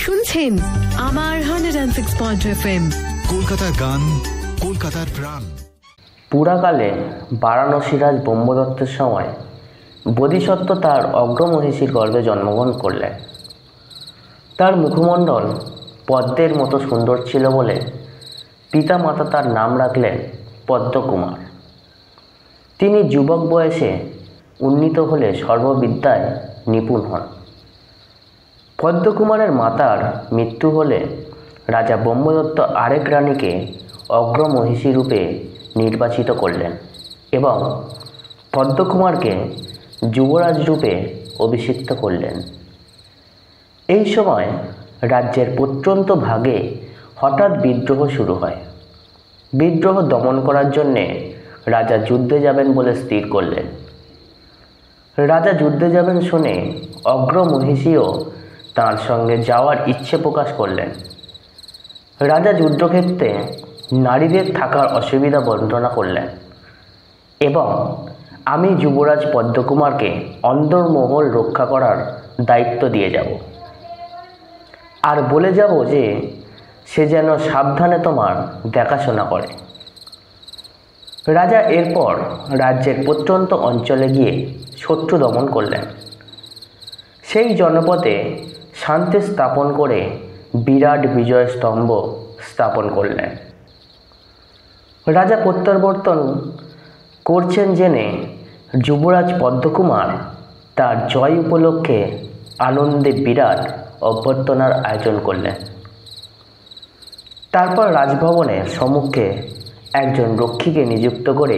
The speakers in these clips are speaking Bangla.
শুনছেন আমার 106.2 FM কলকাতার গান, কলকাতার প্রাণ। পুরাকালে বারাণসীরাজ ব্রহ্মদত্তের সময় বোধিসত্ত্ব তার অগ্রমহিষীর গর্ভে জন্মগ্রহণ করলেন। তার মুখমণ্ডল পদ্মের মতো সুন্দর ছিল বলে পিতা মাতা তার নাম রাখলেন পদ্মকুমার। তিনি যুবক বয়সে উন্নীত হলে সর্ববিদ্যায় নিপুণ হন। পদ্মকুমারের মাতার মৃত্যু হলে রাজা ব্রহ্মদত্ত আরেক রানীকে অগ্রমহিষী রূপে নির্বাচিত করলেন এবং পদ্মকুমারকে যুবরাজ রূপে অভিষিক্ত করলেন। এই সময় রাজ্যের প্রত্যন্ত ভাগে হঠাৎ বিদ্রোহ শুরু হয়। বিদ্রোহ দমন করার জন্যে রাজা যুদ্ধে যাবেন বলে স্থির করলেন। রাজা যুদ্ধে যাবেন শুনে অগ্রমহিষীও তার সঙ্গে যাওয়ার ইচ্ছে প্রকাশ করলেন। রাজা যুদ্ধক্ষেত্রে নারীদের থাকার অসুবিধা বর্ণনা করলেন এবং আমি যুবরাজ পদ্মকুমারকে অন্দরমহল রক্ষা করার দায়িত্ব দিয়ে যাব আর বলে যাব যে সে যেন সাবধানে তোমার দেখাশোনা করে। রাজা এরপর রাজ্যের প্রত্যন্ত অঞ্চলে গিয়ে শত্রু দমন করলেন। সেই জনপদে শান্তি স্থাপন করে বিরাট বিজয় স্তম্ভ স্থাপন করলেন। রাজা প্রত্যাবর্তন করছেন জেনে যুবরাজ পদ্মকুমার তার জয় উপলক্ষে আনন্দে বিরাট অভ্যর্থনার আয়োজন করলেন। তারপর রাজভবনের সম্মুখে একজন রক্ষীকে নিযুক্ত করে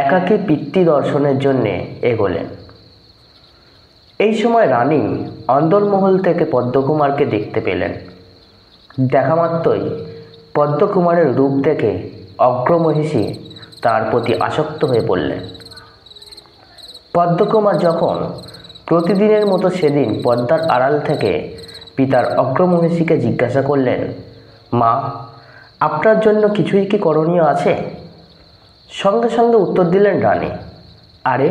একাকী পিতৃ দর্শনের জন্যে এগোলেন। এই সময় রানী অন্দরমহল থেকে পদ্মকুমারকে দেখতে পেলেন। দেখা মাত্রই পদ্মকুমারের রূপ দেখে অগ্রমহিষী তার প্রতি আসক্ত হয়ে পড়লেন। পদ্মকুমার যখন প্রতিদিনের মতো সেদিন পদ্মার আড়াল থেকে পিতার অগ্রমহিষীকে জিজ্ঞাসা করলেন, মা, আপনার জন্য কিছুই কি করণীয় আছে? সঙ্গে সঙ্গে উত্তর দিলেন রানী, আরে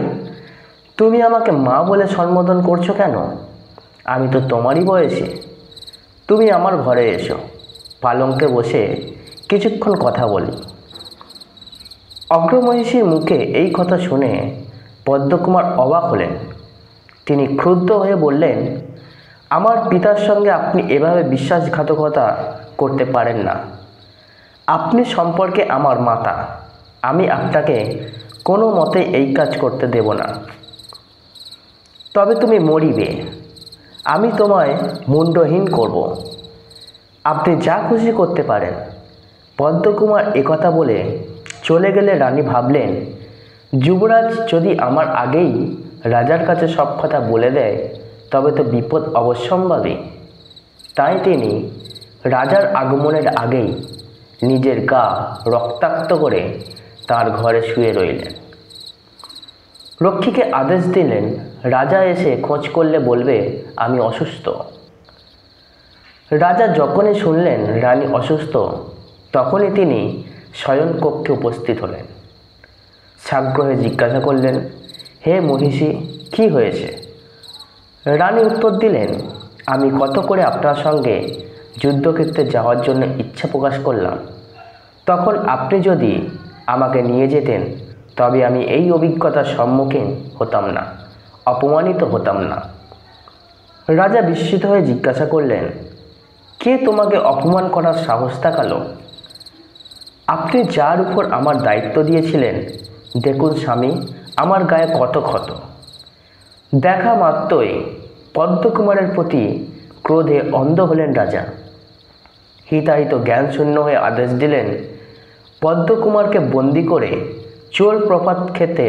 তুমি আমাকে মা বলে সম্বোধন করছো কেন? আমি তো তোমারই বয়সী। তুমি আমার ঘরে এসো, পালঙ্কে বসে কিছুক্ষণ কথা বলি। অগ্রমহিষীর মুখে এই কথা শুনে পদ্মকুমার অবাক হলেন। তিনি ক্রুদ্ধ হয়ে বললেন, আমার পিতার সঙ্গে আপনি এভাবে বিশ্বাসঘাতকতা করতে পারেন না। আপনি সম্পর্কে আমার মাতা, আমি আপনাকে কোনো মতে এই কাজ করতে দেব না। তবে তুমি মরিবে, আমি তোমায় মুণ্ডহীন করব। আপনি যা খুশি করতে পারেন। পদ্মকুমার একথা বলে চলে গেলে রানী ভাবলেন, যুবরাজ যদি আমার আগেই রাজার কাছে সব কথা বলে দেয় তবে তো বিপদ অবশ্যম্ভাবী। তাই তিনি রাজার আগমনের আগেই নিজের গা রক্তাক্ত করে তার ঘরে শুয়ে রইলেন। রক্ষীকে আদেশ দিলেন, রাজা এসে খোঁজ করলে বলবে আমি অসুস্থ। রাজা যখনই শুনলেন রানী অসুস্থ তখনই তিনি শয়নকক্ষে উপস্থিত হলেন। সাগ্রহে জিজ্ঞাসা করলেন, হে মহিষী, কি হয়েছে? রানী উত্তর দিলেন, আমি কত করে আপনার সঙ্গে যুদ্ধক্ষেত্রে যাওয়ার জন্য ইচ্ছা প্রকাশ করলাম, তখন আপনি যদি আমাকে নিয়ে যেতেন তবে আমি এই অভিজ্ঞতার সম্মুখীন হতাম না, অপমানিত হতাম না। রাজা বিস্মিত হয়ে জিজ্ঞাসা করলেন, কে তোমাকে অপমান করার সাহস দেখালো? আপনি যার উপর আমার দায়িত্ব দিয়েছিলেন, দেখুন স্বামী, আমার গায়ে কত ক্ষত। দেখা মাত্রই পদ্মকুমারের প্রতি ক্রোধে অন্ধ হলেন রাজা। হিতাহিত জ্ঞান শূন্য হয়ে আদেশ দিলেন, পদ্মকুমারকে বন্দি করে চোর প্রপাত খেতে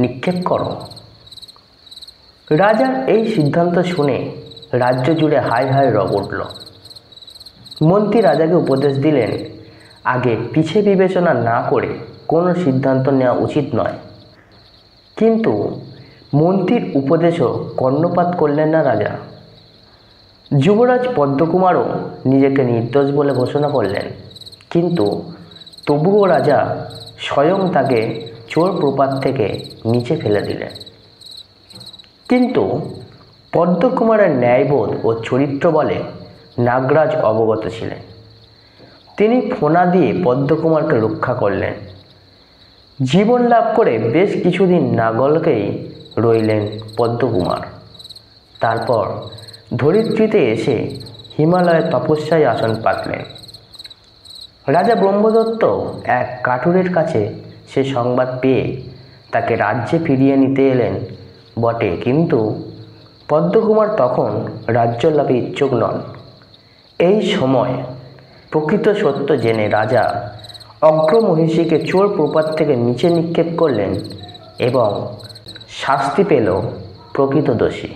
নিক্ষেপ করো। রাজার এই সিদ্ধান্ত শুনে রাজ্য জুড়ে হাই হাই রব উঠল। মন্ত্রী রাজাকে উপদেশ দিলেন, আগে পিছে বিবেচনা না করে কোনো সিদ্ধান্ত নেওয়া উচিত নয়। কিন্তু মন্ত্রীর উপদেশও কর্ণপাত করলেন না রাজা। যুবরাজ পদ্মকুমারও নিজেকে নির্দোষ বলে ঘোষণা করলেন, কিন্তু তবুও রাজা স্বয়ং তাকে চোর প্রপাত থেকে নিচে ফেলে দিলেন। কিন্তু পদ্মকুমারের ন্যায়বোধ ও চরিত্র বলে নাগরাজ অবগত ছিলেন। তিনি ফোনা দিয়ে পদ্মকুমারকে রক্ষা করলেন। জীবন লাভ করে বেশ কিছুদিন নাগলকেই রইলেন পদ্মকুমার। তারপর ধরিত্রীতে এসে হিমালয়ে তপস্যায় আসন পাতলেন। রাজা ব্রহ্মদত্ত এক কাঠুরের কাছে সে সংবাদ পেয়ে তাকে রাজ্যে ফিরিয়ে নিতে এলেন বটে, কিন্তু পদ্মকুমার তখন রাজ্য লাভে ইচ্ছুক নন। এই সময় প্রকৃত সত্য জেনে রাজা অগ্রমহিষীকে চোর প্রপাত থেকে নিচে নিক্ষেপ করলেন এবং শাস্তি পেল প্রকৃত দোষী।